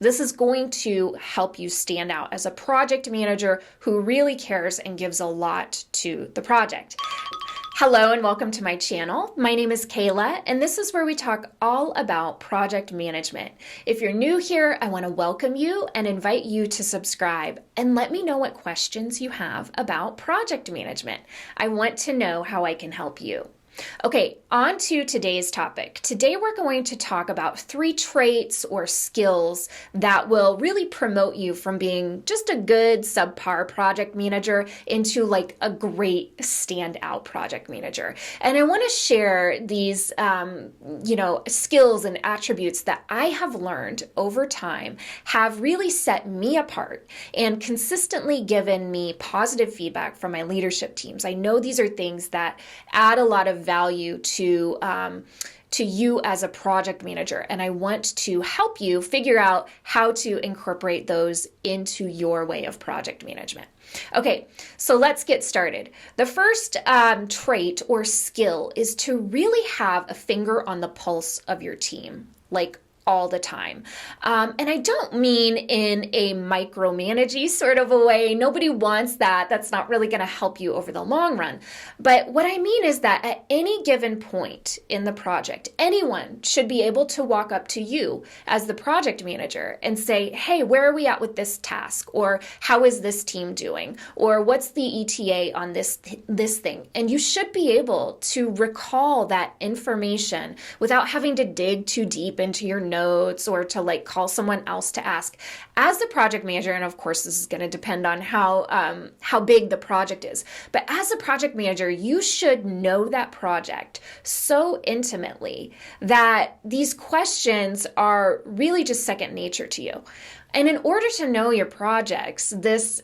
This is going to help you stand out as a project manager who really cares and gives a lot to the project. Hello and welcome to my channel. My name is Kayla and this is where we talk all about project management. If you're new here, I want to welcome you and invite you to subscribe and let me know what questions you have about project management. I want to know how I can help you. Okay, on to today's topic. Today we're going to talk about 3 traits or skills that will really promote you from being just a good subpar project manager into like a great standout project manager. And I want to share these, skills and attributes that I have learned over time have really set me apart and consistently given me positive feedback from my leadership teams. I know these are things that add a lot of value to you as a project manager, and I want to help you figure out how to incorporate those into your way of project management. Okay, so let's get started. The first trait or skill is to really have a finger on the pulse of your team, like all the time. And I don't mean in a micromanagey sort of a way. Nobody wants that. That's not really going to help you over the long run. But what I mean is that at any given point in the project, anyone should be able to walk up to you as the project manager and say, hey, where are we at with this task? Or how is this team doing? Or what's the ETA on this thing? And you should be able to recall that information without having to dig too deep into your notes or to like call someone else to ask. As the project manager, and of course this is going to depend on how big the project is, but as a project manager, you should know that project so intimately that these questions are really just second nature to you. And in order to know your projects this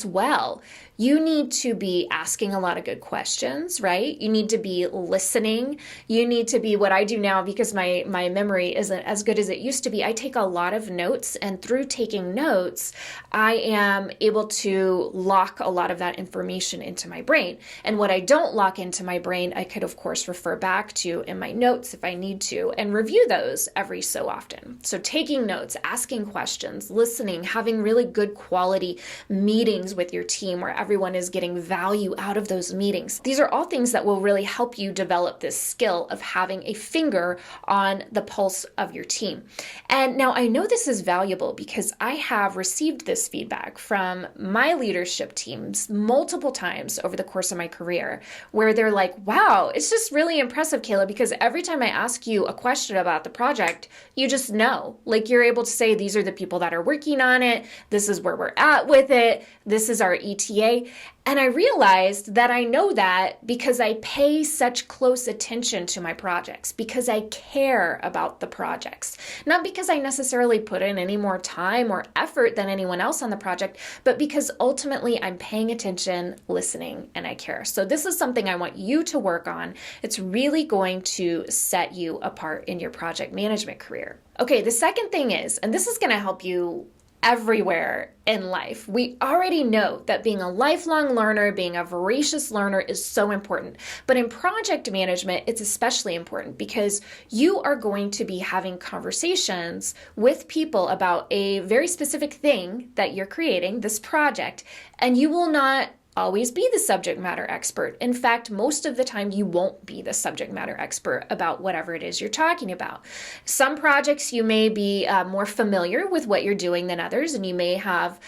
well, you need to be asking a lot of good questions, right? You need to be listening. You need to be, what I do now, because my memory isn't as good as it used to be, I take a lot of notes, and through taking notes, I am able to lock a lot of that information into my brain. And what I don't lock into my brain, I could of course refer back to in my notes if I need to, and review those every so often. So taking notes, asking questions, listening, having really good quality meetings with your team where everyone is getting value out of those meetings. These are all things that will really help you develop this skill of having a finger on the pulse of your team. And now I know this is valuable because I have received this feedback from my leadership teams multiple times over the course of my career, where they're like, wow, it's just really impressive, Kayla, because every time I ask you a question about the project, you just know. Like, you're able to say, these are the people that are working on it, this is where we're at with it, this is our ETA. And I realized that I know that because I pay such close attention to my projects, because I care about the projects. Not because I necessarily put in any more time or effort than anyone else on the project, but because ultimately I'm paying attention, listening, and I care. So this is something I want you to work on. It's really going to set you apart in your project management career. Okay, the second thing is, and this is going to help you everywhere in life. We already know that being a lifelong learner, being a voracious learner is so important. But in project management, it's especially important because you are going to be having conversations with people about a very specific thing that you're creating, this project, and you will not always be the subject matter expert. In fact, most of the time you won't be the subject matter expert about whatever it is you're talking about. Some projects you may be more familiar with what you're doing than others, and you may have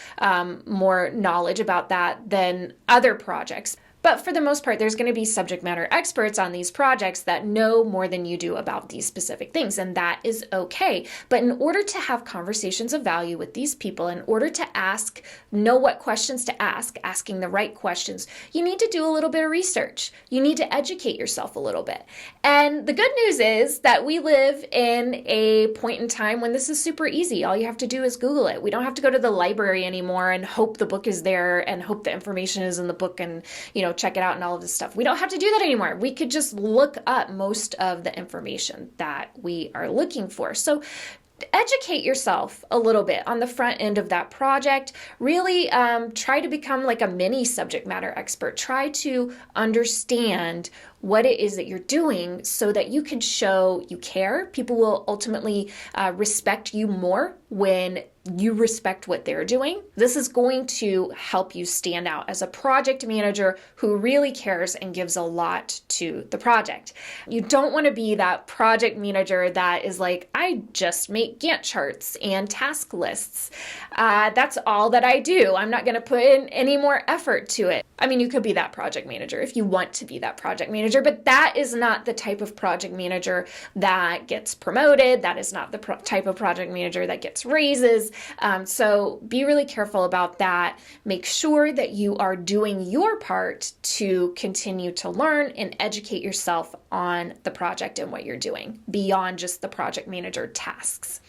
more knowledge about that than other projects. But for the most part, there's going to be subject matter experts on these projects that know more than you do about these specific things, and that is okay. But in order to have conversations of value with these people, in order to know what questions to ask, asking the right questions, you need to do a little bit of research. You need to educate yourself a little bit. And the good news is that we live in a point in time when this is super easy. All you have to do is Google it. We don't have to go to the library anymore and hope the book is there and hope the information is in the book and, check it out and all of this stuff. We don't have to do that anymore. We could just look up most of the information that we are looking for. So educate yourself a little bit on the front end of that project. Really try to become like a mini subject matter expert. Try to understand what it is that you're doing so that you can show you care. People will ultimately respect you more when you respect what they're doing. This is going to help you stand out as a project manager who really cares and gives a lot to the project. You don't want to be that project manager that is like, I just make Gantt charts and task lists. That's all that I do. I'm not going to put in any more effort to it. I mean, you could be that project manager if you want to be that project manager, but that is not the type of project manager that gets promoted. That is not the type of project manager that gets raises. So be really careful about that. Make sure that you are doing your part to continue to learn and educate yourself on the project and what you're doing beyond just the project manager tasks.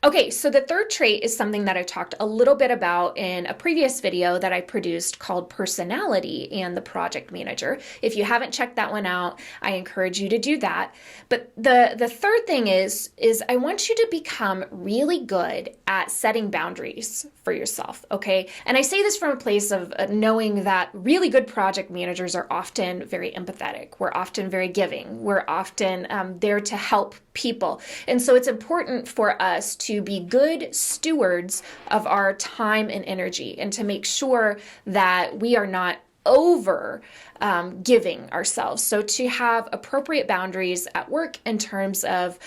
Okay, so the third trait is something that I talked a little bit about in a previous video that I produced called Personality and the Project Manager. If you haven't checked that one out, I encourage you to do that. But the third thing is I want you to become really good at setting boundaries for yourself, okay? And I say this from a place of knowing that really good project managers are often very empathetic. We're often very giving. We're often there to help people. And so it's important for us to be good stewards of our time and energy and to make sure that we are not over giving ourselves. So to have appropriate boundaries at work in terms of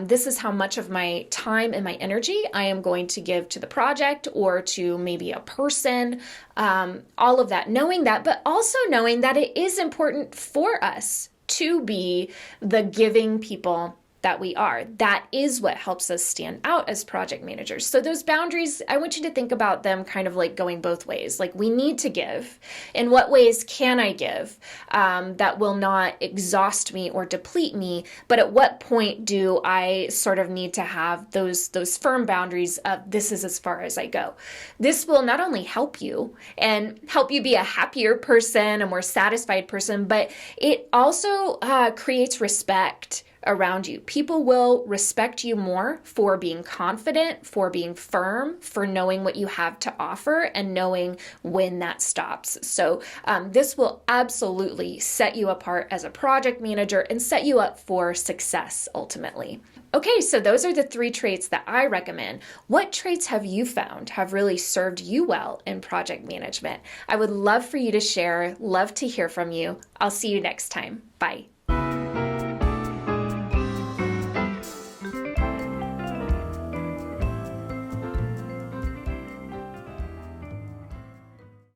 this is how much of my time and my energy I am going to give to the project or to maybe a person, all of that, knowing that, but also knowing that it is important for us to be the giving people that we are. That is what helps us stand out as project managers. So those boundaries, I want you to think about them kind of like going both ways. Like we need to give. In what ways can I give that will not exhaust me or deplete me? But at what point do I sort of need to have those firm boundaries of this is as far as I go? This will not only help you and help you be a happier person, a more satisfied person, but it also creates respect around you. People will respect you more for being confident, for being firm, for knowing what you have to offer and knowing when that stops. So this will absolutely set you apart as a project manager and set you up for success ultimately. Okay, so those are the 3 traits that I recommend. What traits have you found have really served you well in project management? I would love for you to share, love to hear from you. I'll see you next time. Bye.